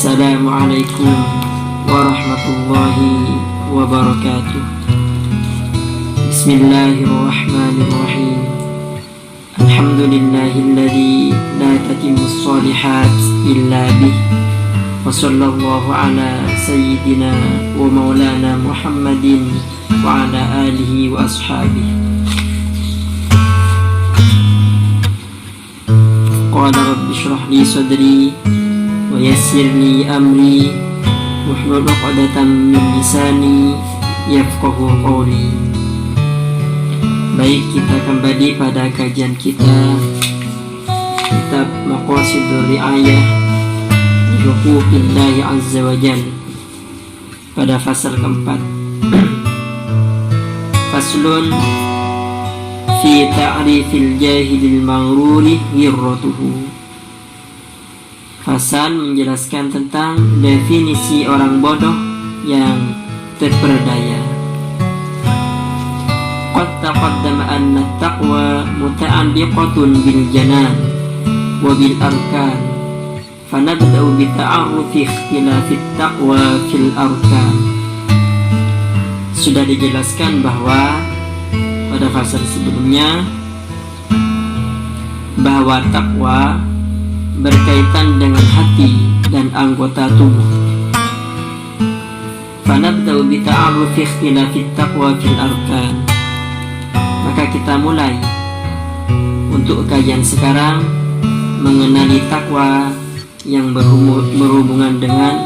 Assalamualaikum warahmatullahi wabarakatuh. Bismillahirrahmanirrahim. Alhamdulillahilladzi la tatimmu shalihat illa bih. Wa sallallahu ala sayyidina wa maulana Muhammadin wa ala alihi wa ashabihi. Qala rabbi shrah li sadri wa yassir li amri wahlul 'uqdatam min lisani yafqahu qawli. Baik, kita kembali pada kajian kita kitab Maqasidul Ri'ayah li Huquqillahi Azza wa Jalla pada fasal keempat. Faslun fi ta'rifil jahilil maghruri ghirratuhu. Fasal menjelaskan tentang definisi orang bodoh yang terperdaya. Qad taqaddama anna taqwa muta'alliqatun bil janan wa bil arkan. Fanabda'u bi ta'arrufi ikhtilafit taqwa fil arkan. Sudah dijelaskan bahwa pada fasal sebelumnya bahwa takwa berkaitan dengan hati dan anggota tubuh. Fanabda'u bi ta'arrufi ikhtilafit taqwa fil arkan. Maka kita mulai untuk kajian sekarang mengenali takwa yang berhubungan dengan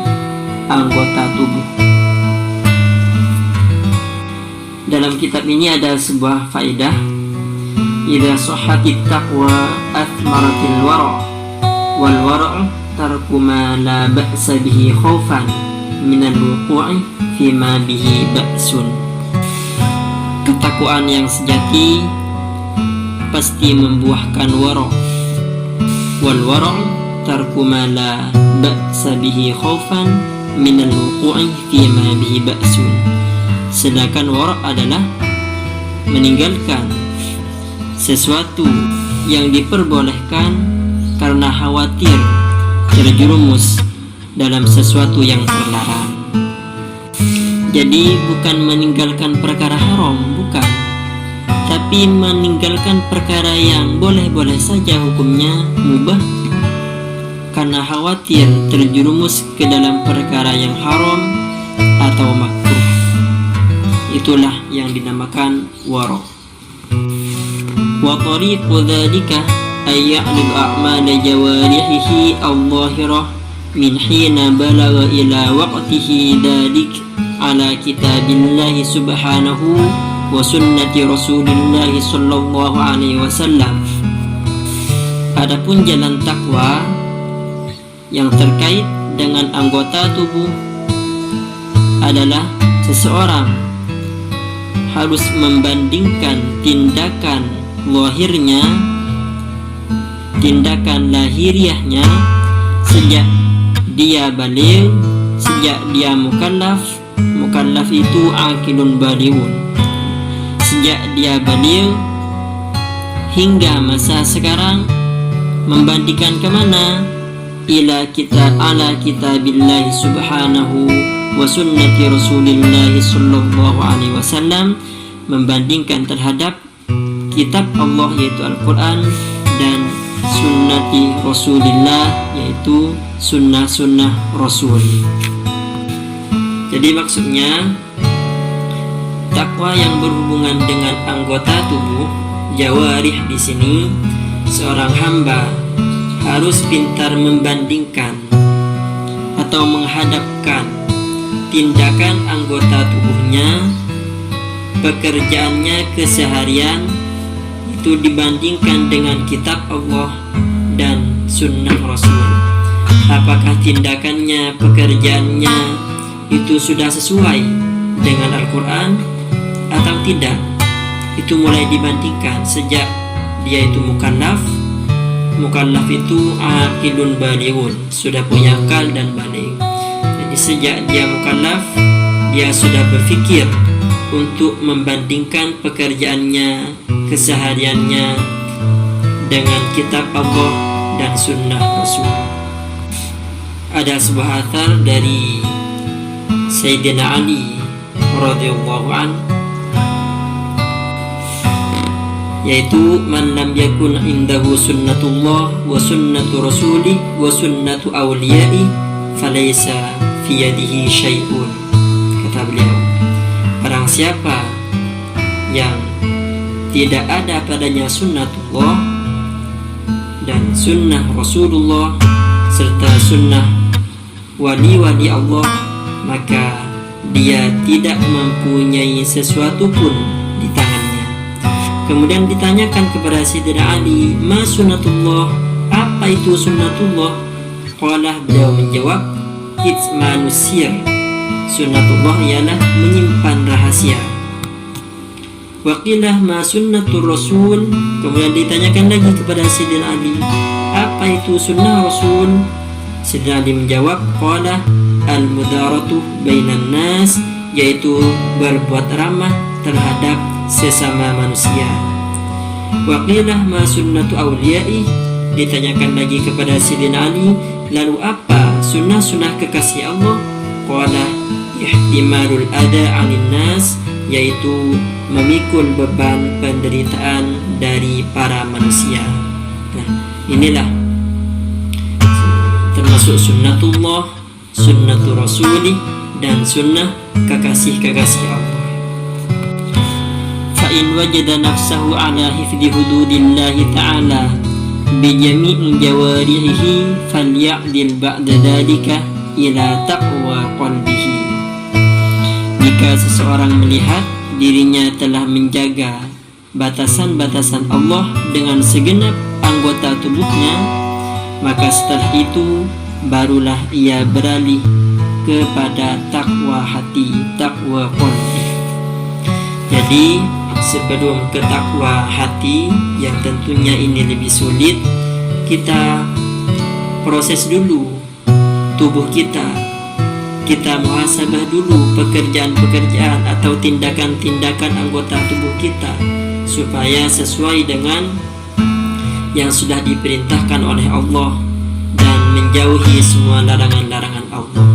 anggota tubuh. Dalam kitab ini ada sebuah faedah. Idza sahhatit taqwa athmaratil wara' wal wara'u tarku ma la ba'sa bihi khaufan minal wuqu'i fi ma bihi ba'sun. Ketakwaan yang sejati pasti membuahkan wara'. Wal wara'u tarku ma la ba'sa bihi khaufan minal wuqu'i fi ma bihi ba'sun. Sedangkan wara' adalah meninggalkan sesuatu yang diperbolehkan karena khawatir terjerumus dalam sesuatu yang terlarang. Jadi bukan meninggalkan perkara haram, bukan, tapi meninggalkan perkara yang boleh-boleh saja hukumnya mubah karena khawatir terjerumus ke dalam perkara yang haram atau makruh. Itulah yang dinamakan wara'. Wa tariqu dzalika ay ya'lil a'mal jawarihi al-zahirah min hina balagha ila waqtihi dalik ala kitabillahi subhanahu wa sunnati rasulillahi sallallahu alaihi wasallam. Adapun jalan takwa yang terkait dengan anggota tubuh adalah seseorang harus membandingkan tindakan lahirnya, tindakan lahiriahnya sejak dia baligh, sejak dia mukallaf. Mukallaf itu aqilun balighun. Sejak dia baligh hingga masa sekarang, membandingkan kemana? Ila kita ala kitabillahi subhanahu wa sunnati rasulillahi sallallahu alaihi wasallam, membandingkan terhadap kitab Allah yaitu Al-Quran dan sunnati Rasulillah yaitu sunnah-sunnah Rasul. Jadi maksudnya takwa yang berhubungan dengan anggota tubuh jawarih di sini, seorang hamba harus pintar membandingkan atau menghadapkan tindakan anggota tubuhnya, pekerjaannya keseharian itu dibandingkan dengan kitab Allah dan sunnah Rasul. Apakah tindakannya, pekerjaannya itu sudah sesuai dengan Al-Quran atau tidak? Itu mulai dibandingkan sejak dia itu mukallaf. Mukallaf itu aqilun balighun, sudah punya akal dan baligh. Jadi sejak dia mukallaf, dia sudah berpikir untuk membandingkan pekerjaannya, kesehariannya dengan kitab Allah dan sunnah Rasul. ada sebuah athar dari Sayyidina Ali radhiyallahu an, yaitu man lam yakun indahu sunnatullah wa sunnatu rasulih wa sunnatu awliyai falaysa fi yadihi syai'un. Kata beliau, barang siapa yang tidak ada padanya sunnatullah dan sunnah Rasulullah serta sunnah wali-wali Allah, maka dia tidak mempunyai sesuatu pun di tangannya. Kemudian ditanyakan kepada Sayyidina Ali, ma sunnatullah, apa itu sunnatullah? Qala, beliau menjawab, kitmanus sir, sunnatullah ialah menyimpan rahasia. Waqilah ma sunnatur rasul, kemudian ditanyakan lagi kepada Sayyidina Ali, apa itu sunnah Rasul? Sayyidina Ali menjawab, qala al-mudaratu bainan nas, yaitu berbuat ramah terhadap sesama manusia. Waqilah ma sunnatu awliyai, ditanyakan lagi kepada Sayyidina Ali, lalu apa sunnah-sunnah kekasih Allah? Qala ihtimalul ada 'anil nas, yaitu memikul beban penderitaan dari para manusia. Nah, inilah termasuk sunnatullah, sunnatul rasuli, dan sunnah kekasih-kekasih Allah. Fa'in wajada nafsahu ala hifdi hududillahi ta'ala bijami'i jawarihi falya'dil ba'da dhalika ila taqwa qalbihi. Jika seseorang melihat dirinya telah menjaga batasan-batasan Allah dengan segenap anggota tubuhnya, maka setelah itu barulah ia beralih kepada takwa hati, takwa qalbi. Jadi sebelum ke takwa hati, yang tentunya ini lebih sulit, kita proses dulu tubuh kita muhasabah dulu pekerjaan-pekerjaan atau tindakan-tindakan anggota tubuh kita supaya sesuai dengan yang sudah diperintahkan oleh Allah dan menjauhi semua larangan-larangan Allah.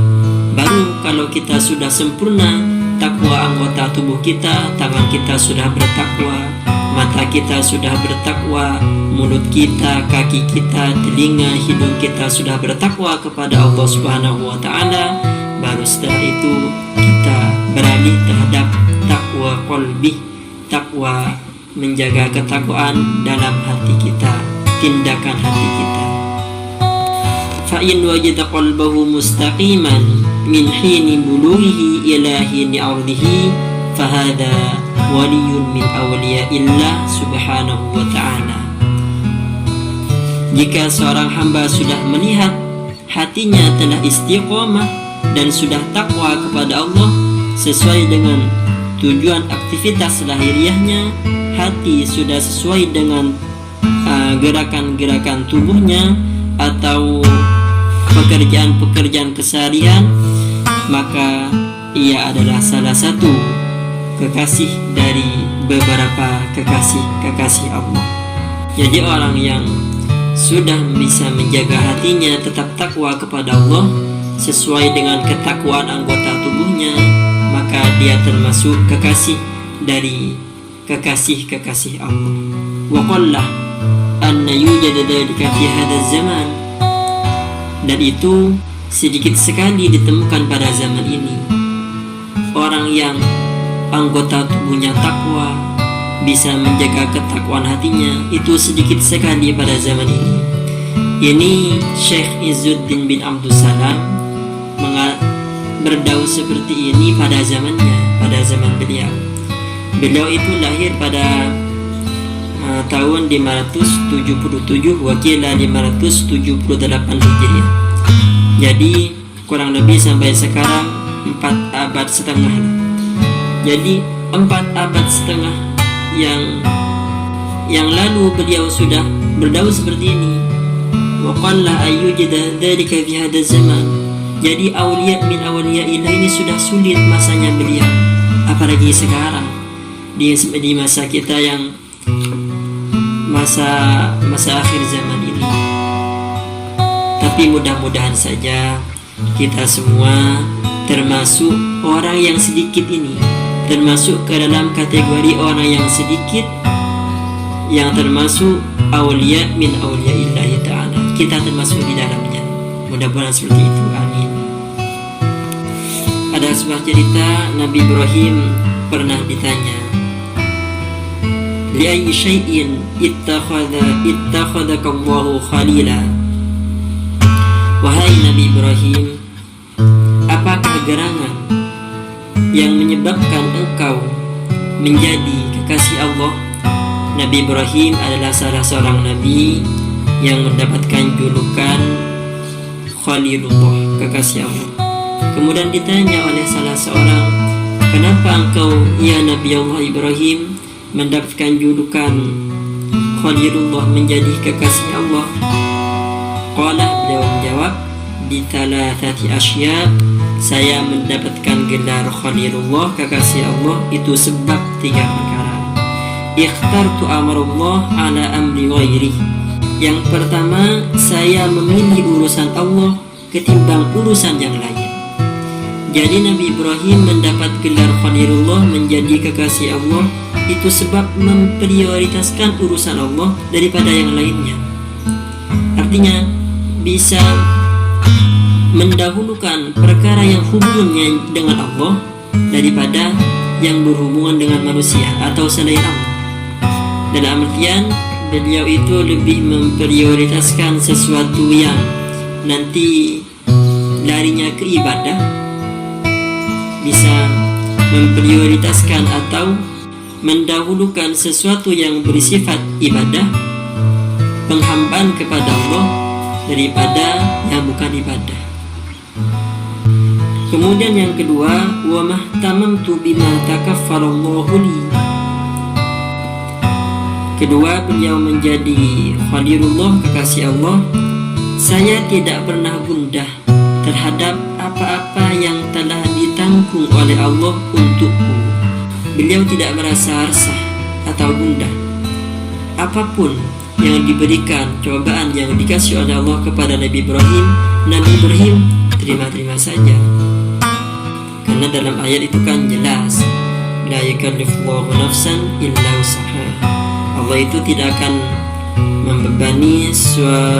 Baru kalau kita sudah sempurna takwa anggota tubuh kita, tangan kita sudah bertakwa, mata kita sudah bertakwa, mulut kita, kaki kita, telinga, hidung kita sudah bertakwa kepada Allah Subhanahu wa taala, baru setelah itu kita beralih terhadap takwa qalbi, takwa menjaga ketakwaan dalam hati kita, tindakan hati kita. Fa'in wajada qalbahu mustaqiman min hini bulughihi ila hini ardihi fahada waliyun min awliyaillah subhanahu wa ta'ala. Jika seorang hamba sudah melihat hatinya telah istiqomah dan sudah takwa kepada Allah sesuai dengan tujuan aktivitas lahiriahnya, hati sudah sesuai dengan gerakan-gerakan tubuhnya atau pekerjaan-pekerjaan keseharian, maka ia adalah salah satu kekasih dari beberapa kekasih Allah. Jadi orang yang sudah bisa menjaga hatinya tetap takwa kepada Allah sesuai dengan ketakwaan anggota tubuhnya, maka dia termasuk kekasih dari kekasih-kekasih Allah. Wa qallah anna yujada dzalika fi hadzal zaman, dan itu sedikit sekali ditemukan pada zaman ini. Orang yang anggota tubuhnya takwa, bisa menjaga ketakwaan hatinya, itu sedikit sekali pada zaman ini. Ini Syekh Izzuddin bin Abdus Salam berdakwah seperti ini pada zamannya, pada zaman beliau. Beliau itu lahir pada tahun 577, wakila 578 Hijriah. Jadi kurang lebih sampai sekarang 4 abad setengah. Jadi 4 abad setengah yang lalu beliau sudah berdakwah seperti ini. Wa qalla ayyujada dzalika fi hadzal zaman. Jadi auliya min awliyaillah ini sudah sulit masanya beliau, apalagi sekarang di masa kita yang masa akhir zaman ini. Tapi Tapi mudah-mudahan saja kita semua termasuk orang yang sedikit ini, termasuk ke dalam kategori orang yang sedikit, yang termasuk awliya min awliyaillahi ta'ala. Kita termasuk di dalamnya. Mudah-mudahan seperti itu. Amin. Ada sebuah cerita, Nabi Ibrahim pernah ditanya, li'ayyi syai'in ittakhadakallahu khalila. Wahai Nabi Ibrahim, apakah gerangan yang menyebabkan engkau menjadi kekasih Allah? Nabi Ibrahim adalah salah seorang nabi yang mendapatkan julukan Khalilullah, kekasih Allah. Kemudian ditanya oleh salah seorang, kenapa engkau ya Nabi Allah Ibrahim mendapatkan julukan Khalilullah, menjadi kekasih Allah? Qala, beliau menjawab, bitalathati asya, saya mendapatkan gelar Khalilullah, kekasih Allah, itu sebab 3 perkara. Ikhtartu amarullah ala amri ghairi. Yang pertama, saya memilih urusan Allah ketimbang urusan yang lain. Jadi Nabi Ibrahim mendapat gelar Khalilullah, menjadi kekasih Allah, itu sebab memprioritaskan urusan Allah daripada yang lainnya. Artinya bisa mendahulukan perkara yang hubungannya dengan Allah daripada yang berhubungan dengan manusia atau selain Allah. Dalam artian beliau itu lebih memprioritaskan sesuatu yang nanti larinya ke ibadah, bisa memprioritaskan atau mendahulukan sesuatu yang bersifat ibadah, penghambaan kepada Allah, daripada yang bukan ibadah. Kemudian yang kedua, wa mahtamamtu bima takaffalallahu li. Kedua, beliau menjadi Khalilullah, kekasih Allah, saya tidak pernah gundah terhadap apa-apa yang telah ditanggung oleh Allah untukku. Beliau tidak merasa resah atau gundah. Apapun yang diberikan, cobaan yang dikasih oleh Allah kepada Nabi Ibrahim terima-terima saja. Karena dalam ayat itu kan jelas, la yukallifullahu nafsan illa wus'aha. Allah itu tidak akan membebani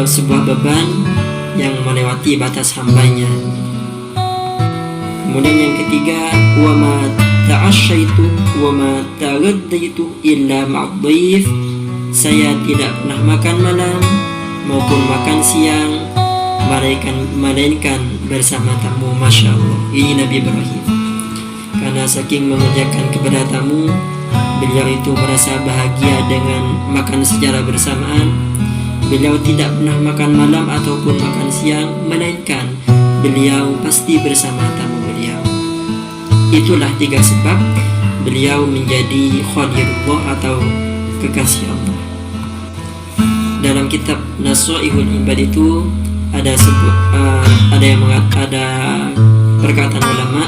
sebuah beban yang melewati batas hambanya. Kemudian yang ketiga, wa ma ta'asyaitu wa ma taghaddaitu illa ma'dhaif. Saya tidak pernah makan malam maupun makan siang melainkan bersama tamu. Masya Allah, ini Nabi Ibrahim. Karena saking mengerjakan kepada tamu, beliau itu merasa bahagia dengan makan secara bersamaan. Beliau tidak pernah makan malam ataupun makan siang, melainkan beliau pasti bersama tamu beliau. Itulah 3 sebab beliau menjadi Khalilullah atau kekasih Allah. Dalam kitab Nasha'ihul Ibad itu ada perkataan ulama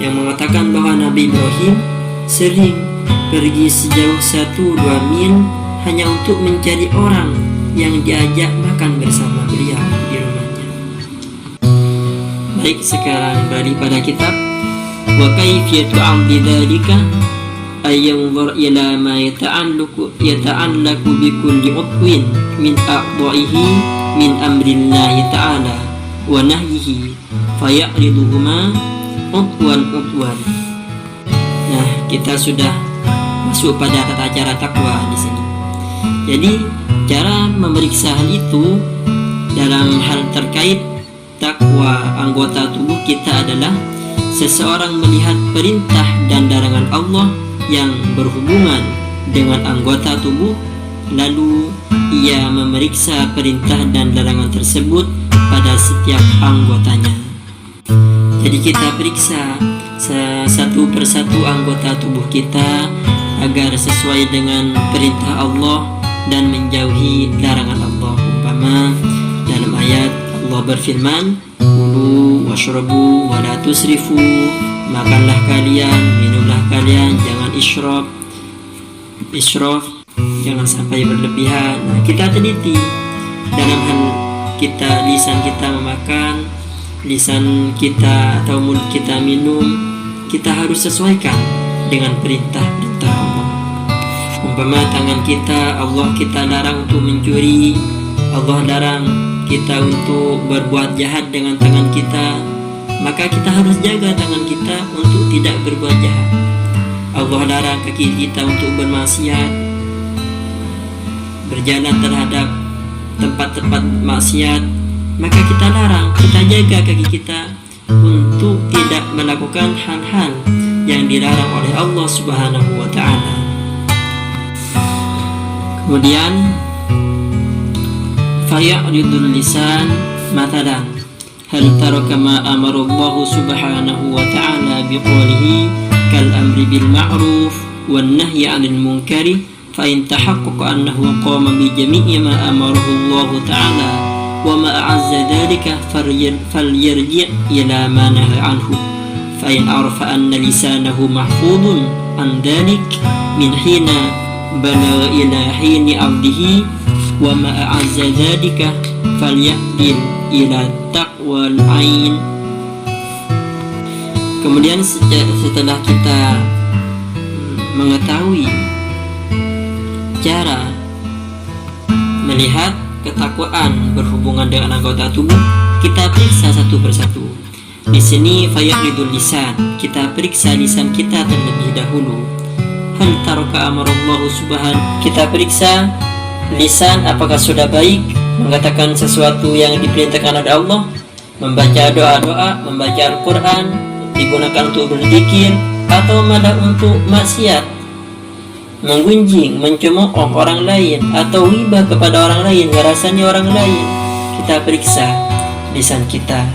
yang mengatakan bahwa Nabi Ibrahim sering pergi sejauh 1-2 mil hanya untuk mencari orang yang diajak makan bersama beliau di rumahnya. Baik, sekarang balik pada kitab. Wa kaifiyatu 'amdi dzalika ay yanzur ila ma yata'allaqu bi kulli utwin min a'dha'ihi min amrillahi ta'ala wa nahyihi faya'riduhuma utwan. Nah, kita sudah masuk pada tata cara takwa di sini. Jadi cara memeriksa hal itu dalam hal terkait takwa anggota tubuh kita adalah seseorang melihat perintah dan larangan Allah yang berhubungan dengan anggota tubuh, lalu ia memeriksa perintah dan larangan tersebut pada setiap anggotanya. Jadi kita periksa satu persatu anggota tubuh kita agar sesuai dengan perintah Allah dan menjauhi larangan Allah. Umpama dalam ayat Allah berfirman, kulu washrabu wa la tusrifu, makanlah kalian, minumlah kalian, jangan israf, jangan sampai berlebihan. Nah, kita teliti dalam hal lisan kita memakan, lisan kita atau mulut kita minum, kita harus sesuaikan dengan perintah-perintah Allah. Umpama tangan kita, Allah kita larang untuk mencuri, Allah larang kita untuk berbuat jahat dengan tangan kita, maka kita harus jaga tangan kita untuk tidak berbuat jahat. Allah larang kaki kita untuk bermaksiat, berjalan terhadap tempat-tempat maksiat, maka kita larang, kita jaga kaki kita untuk tidak melakukan hal-hal yang dilarang oleh Allah Subhanahu wa ta'ala. Kemudian faya'ridul lisan matalan hal taraka ma amara Allah Subhanahu wa ta'ala biqawlihi kal amri bil ma'ruf wan nahyi 'anil munkari fa in tahaqqaqa annahu qama bi jami'i ma amarahu Allah ta'ala wa ma a'azza dhalika falyarji' ila ma nahaa anhu fa in arafa anna lisanahu mahfudun an dhalik min hina balagha ila hini 'abdihi wa ma a'azza dhalika falyaqdil ila taqwal ain. Kemudian setelah kita mengetahui cara melihat ketakwaan berhubungan dengan anggota tubuh, kita periksa satu persatu. Di sini fayaqridul lisan, kita periksa lisan kita terlebih dahulu. Hal taraka amarallahu subhanahu, kita periksa lisan apakah sudah baik mengatakan sesuatu yang diperintahkan oleh Allah, membaca doa-doa, membaca Al-Quran, digunakan untuk berzikir, atau malah untuk maksiat, menggunjing, mencemooh orang lain, atau ghibah kepada orang lain, ngerasanya orang lain. Kita periksa lisan kita.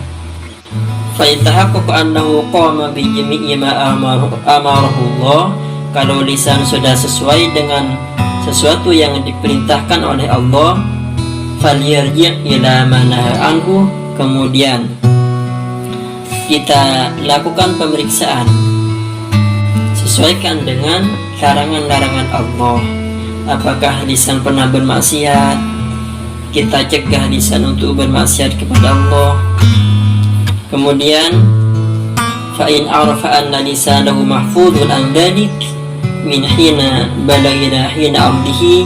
Fa in tahaqqaqa annahu qama bi jami'i ma amarahu Allah, kalau lisan sudah sesuai dengan sesuatu yang diperintahkan oleh Allah, falyarji' ila ma nahaa anhu, kemudian kita lakukan pemeriksaan, sesuaikan dengan larangan-larangan Allah. Apakah lisan pernah bermaksiat? Kita cegah lisan untuk bermaksiat kepada Allah. Kemudian fa in arafa anna lisanahu mahfudun an dzalik min hina balagha hina amdihi,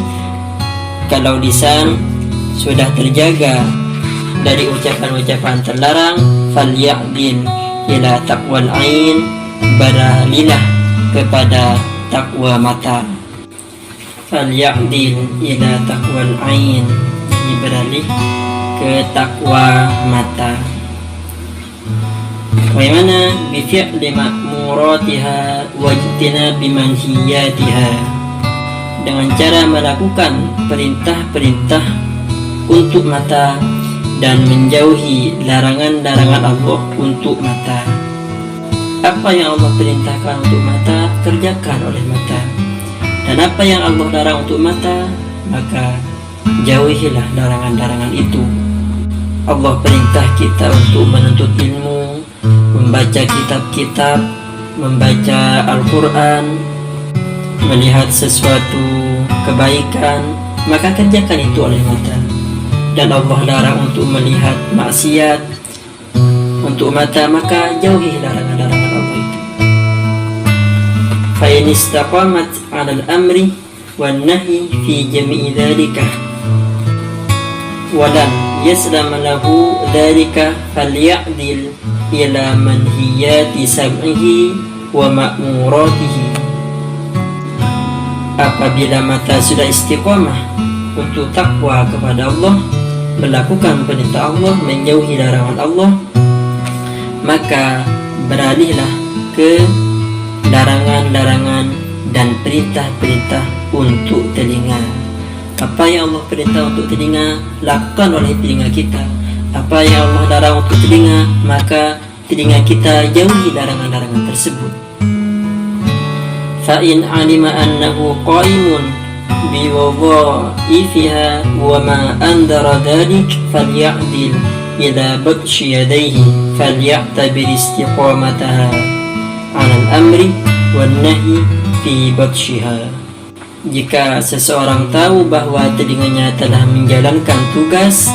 kalau lisan sudah terjaga dari ucapan-ucapan terlarang, falyaqdil ila taqwal ain, beralihlah kepada takwa mata. Falyaqdil ila taqwal ain, beralih ke takwa mata. Bagaimana bifi'li ma'muratiha wajtinabi manhiyatiha, dengan cara melakukan perintah-perintah untuk mata dan menjauhi larangan-larangan Allah untuk mata. Apa yang Allah perintahkan untuk mata, kerjakan oleh mata, dan apa yang Allah larang untuk mata, maka jauhilah larangan-larangan itu. Allah perintah kita untuk menuntut ilmu, membaca kitab-kitab, membaca Al-Quran, melihat sesuatu kebaikan, maka kerjakan itu oleh mata. Dan Allah larang untuk melihat maksiat untuk mata, maka jauhi larangan-larangan Allah itu. Fa in istaqamat 'ala al-amri wan nahyi fi jami'i dzalika wa lam yaslam lahu dzalika falyaqdil ila manhiyati sam'ihi wa ma'muratihi. Apabila mata sudah istiqamah untuk takwa kepada Allah, melakukan perintah Allah, menjauhi larangan Allah, maka beralihlah ke larangan-larangan dan perintah-perintah untuk telinga. Apa yang Allah perintah untuk telinga, lakukan oleh telinga kita. Apa yang Allah larang untuk telinga, maka telinga kita jauhi larangan-larangan tersebut. Fa in 'alima annahu qa'imun biwadha'ifiha wa ma andara dhalik falyaqdil ila batshi yadayhi falyaqtabir istiqamataha 'ala al-amri wan nahyi fi batshiha. Jika seseorang tahu bahwa telinganya telah menjalankan tugas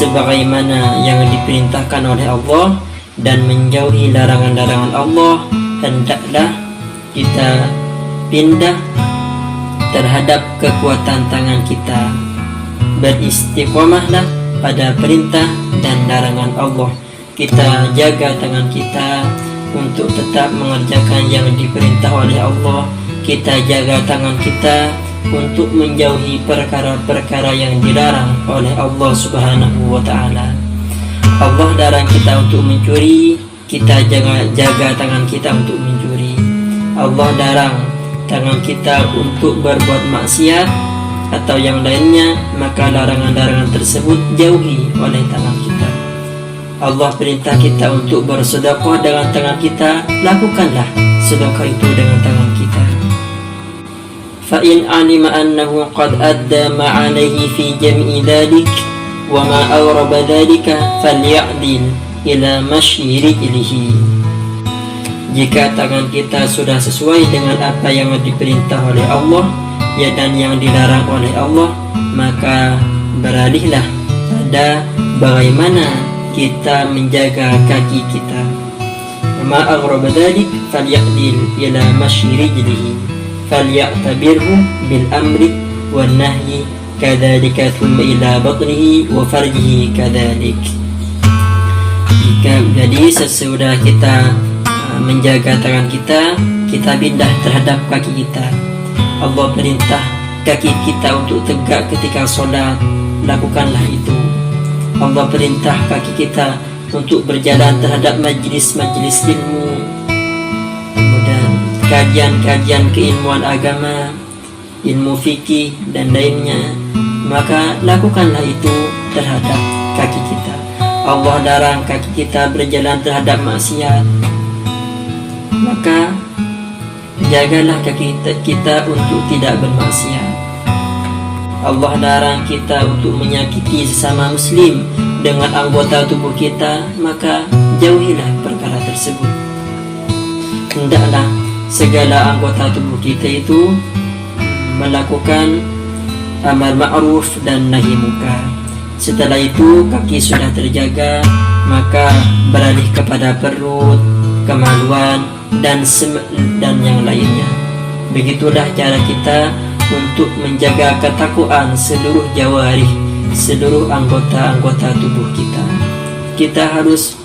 sebagaimana yang diperintahkan oleh Allah dan menjauhi larangan-larangan Allah. Hendaklah kita pindah terhadap kekuatan tangan kita. Beristiqomahlah pada perintah dan larangan Allah. Kita jaga tangan kita untuk tetap mengerjakan yang diperintah oleh Allah. Kita jaga tangan kita untuk menjauhi perkara-perkara yang dilarang oleh Allah Subhanahu wa ta'ala. Allah larang kita untuk mencuri, kita jaga tangan kita untuk mencuri. Allah larang tangan kita untuk berbuat maksiat atau yang lainnya, maka larangan-larangan tersebut jauhi oleh tangan kita. Allah perintah kita untuk bersedekah dengan tangan kita, lakukanlah sedekah itu dengan tangan kita. Fa in alima annahu qad adda ma alayhi fi jami'i dhalik wa ma awraba dhalika falya'dil ila mashyi rijlihi. Jika tangan kita sudah sesuai dengan apa yang diperintah oleh Allah dan yang dilarang oleh Allah, maka beralihlah pada bagaimana kita menjaga kaki kita. Ma aghraba dhalik falyaqdil ila mashyi rijlihi falya'tabirhu bil amri wan nahyi kadzalika thumma ila batnihi wa farjihi kadzalik. Jadi sesudah kita menjaga tangan kita, kita pindah terhadap kaki kita. Allah perintah kaki kita untuk tegak ketika sholat, lakukanlah itu. Allah perintah kaki kita untuk berjalan terhadap majlis-majlis ilmu, kemudian kajian-kajian keilmuan agama, ilmu fikih dan lainnya, maka lakukanlah itu terhadap kaki kita. Allah larang kaki kita berjalan terhadap maksiat, maka jagalah kaki kita untuk tidak bermaksiat. Allah larang kita untuk menyakiti sesama muslim dengan anggota tubuh kita, maka jauhilah perkara tersebut. Hendaklah segala anggota tubuh kita itu melakukan amar ma'ruf dan nahi munkar. Setelah itu kaki sudah terjaga, maka beralih kepada perut, kemaluan dan yang lainnya. Begitulah cara kita untuk menjaga ketakwaan seluruh jawarih, seluruh anggota-anggota tubuh kita. Kita harus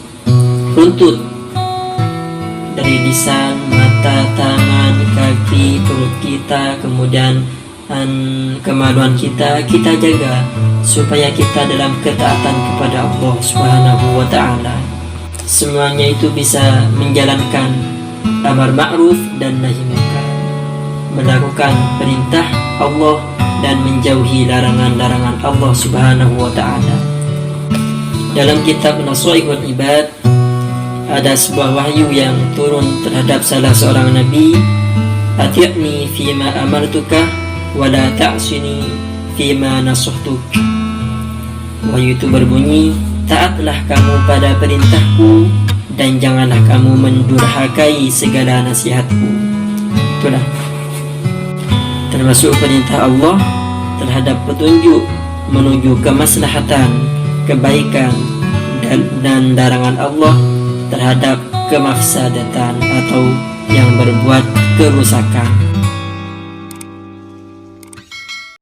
runtut dari lisan, mata, tangan, kaki, perut kita, kemudian kemaluan kita jaga supaya kita dalam ketaatan kepada Allah Subhanahu wa ta'ala. Semuanya itu bisa menjalankan amar ma'ruf dan nahi munkar, melakukan perintah Allah dan menjauhi larangan-larangan Allah Subhanahu wa ta'ala. Dalam kitab Nasaihul Ibad ada sebuah wahyu yang turun terhadap salah seorang nabi. Ati'ni fima amartuka wa la ta'sini fima nasuhtuk. Wahyu itu berbunyi, taatlah kamu pada perintahku dan janganlah kamu mendurhakai segala nasihatku. Itulah termasuk perintah Allah terhadap petunjuk menuju kemaslahatan, kebaikan, dan larangan Allah terhadap kemafsadatan atau yang berbuat kerusakan.